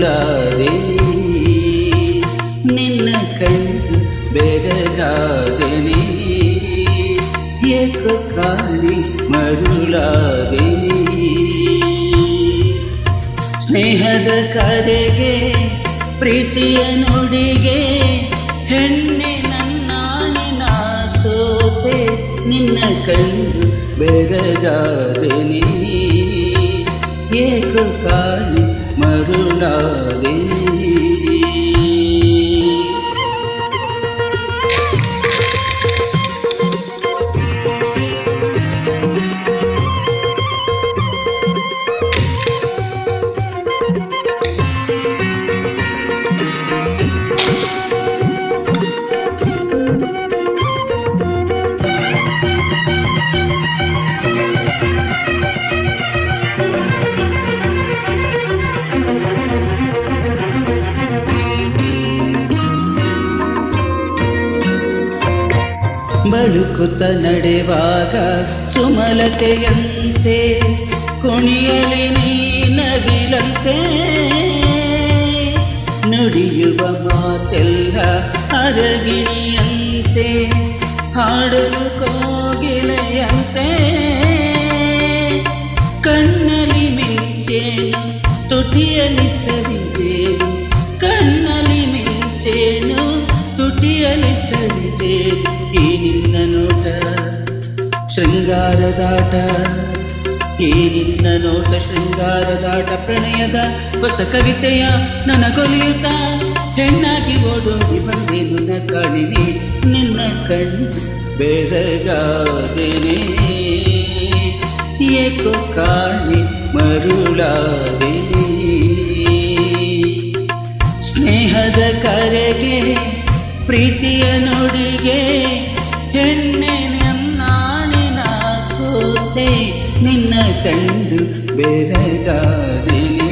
ಮರುಳಾದೆ ನಿನ್ನ ಕಂಡು ಬೆರಗಾದೆನೆ ಏಕೋ ಕಾಣಿ ಮರುಳಾದೆ ಸ್ನೇಹದ ಕರೆಗೆ ಪ್ರೀತಿಯ ನುಡಿಗೆ ಹೆಣ್ಣೆ ನನ್ನಾಣಿನ ಸೋತೆ ನಿನ್ನ ಕಂಡು ಬೆರಗಾದೆನೆ ಏಕೋ ಕಾಣಿ ಮರುಳಾದೆ ಬಳುಕುತ್ತ ನಡೆವಾಗ ಸುಮಲತೆಯಂತೆ ಕುಣಿಯಲಿ ನೀನವಿಲಂತೆ ನುಡಿಯುವ ಮಾತೆಲ್ಲ ಅರಗಿಣಿಯಂತೆ ಹಾಡಲು ಕೋಗಿಲೆಯಂತೆ ಕಣ್ಣಲ್ಲಿ ಮಿಂಚೇನು ತುಟಿಯಲ್ಲಿ ಸರಿದೇನು ಕಣ್ಣಲ್ಲಿ ಮಿಂಚೇನು ತುಟಿಯಲ್ಲಿ ಸರಿದೇನು ಈ ನಿನ್ನ ನೋಟ ಶೃಂಗಾರದಾಟ ಈ ನಿನ್ನ ನೋಟ ಶೃಂಗಾರದಾಟ ಪ್ರಣಯದ ಹೊಸ ಕವಿತೆಯ ನನಗೊಲಿಯುತ್ತ ಹೆಣ್ಣಾಗಿ ಓಡೋಡಿ ಬಂದೇನು ನ ಕಾಣಿನಿ ನಿನ್ನ ಕಣ್ಣು ಬೆರಗಾದೆನೆ ಏಕೋ ಕಾಣಿ ಮರುಳಾದೆನೆ ಸ್ನೇಹದ ಕರೆಗೆ ಪ್ರೀತಿಯ ನುಡಿಗೆ ಹೆಣ್ಣೆ ನನ್ನಾಣಿನ ಸೋತೆ ನಿನ್ನ ಕಂಡು ಬೆರಗಾದೆನೆ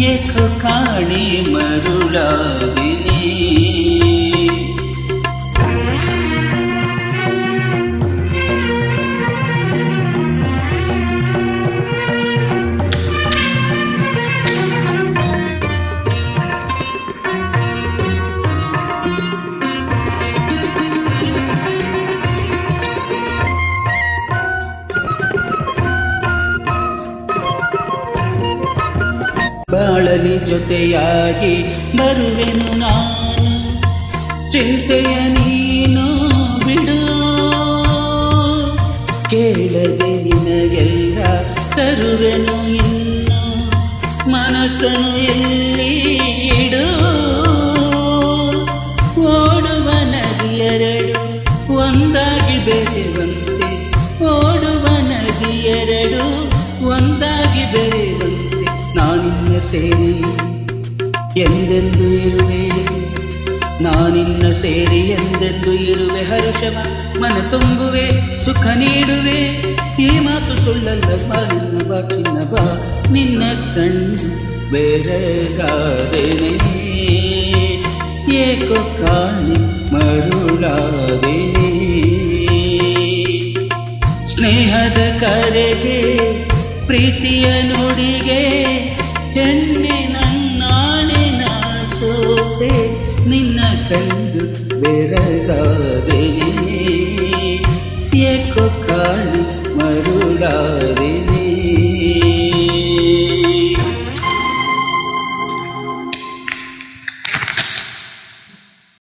ಏಕೋ ಕಾಣಿ ಮರುಳಾದೆನೆ ಬಾಳಲಿ ಜೊತೆಯಾಗಿ ಬರುವೆನು ನಾನು ಚಿಂತೆಯ ನೀನು ಬಿಡು ಕೇಳದೆ ನಿನಗೆಲ್ಲ ತರುವೆನು ಇನ್ನು ಮನಸ್ಸನ್ನು ಎಲ್ಲಿ ಇಡು ಓಡುವ ನದಿಯೆರಡು ಒಂದಾಗಿ ಬೆರೆಯುವಂತೆ ಓಡುವ ನದಿಯೆರಡು ಒಂದಾಗಿ ಬೆರೆಯುವಂತೆ ನಾನಿನ್ನ ಸೇರಿ ಎಂದೆಂದು ಇರುವೆ ನಾನಿನ್ನ ಸೇರಿ ಎಂದೆಂದು ಇರುವೆ ಹರುಷವ ಮನ ತುಂಬುವೆ ಸುಖ ನೀಡುವೆ ಈ ಮಾತು ಸುಳ್ಳಲ್ಲ ಬಾ ನಿನ್ನ ಬಾ ಚಿನ್ನ ಬಾ ನಿನ್ನ ಕಣ್ಣು ಬೆರಗಾದೆನೆ ಏಕೋ ಕಾಣಿ ಮರುಳಾದೆನೆ ಸ್ನೇಹದ ಕರೆಗೆ ಪ್ರೀತಿಯ ನುಡಿಗೆ ಹೆಣ್ಣೆ ನನ್ನಾಣಿನ ಸೋತೆ ನಿನ್ನ ಕಂಡು ಬೆರಗಾದೆನೆ ಏಕೋ ಕಾಣಿ ಮರುಳಾದೆನೆ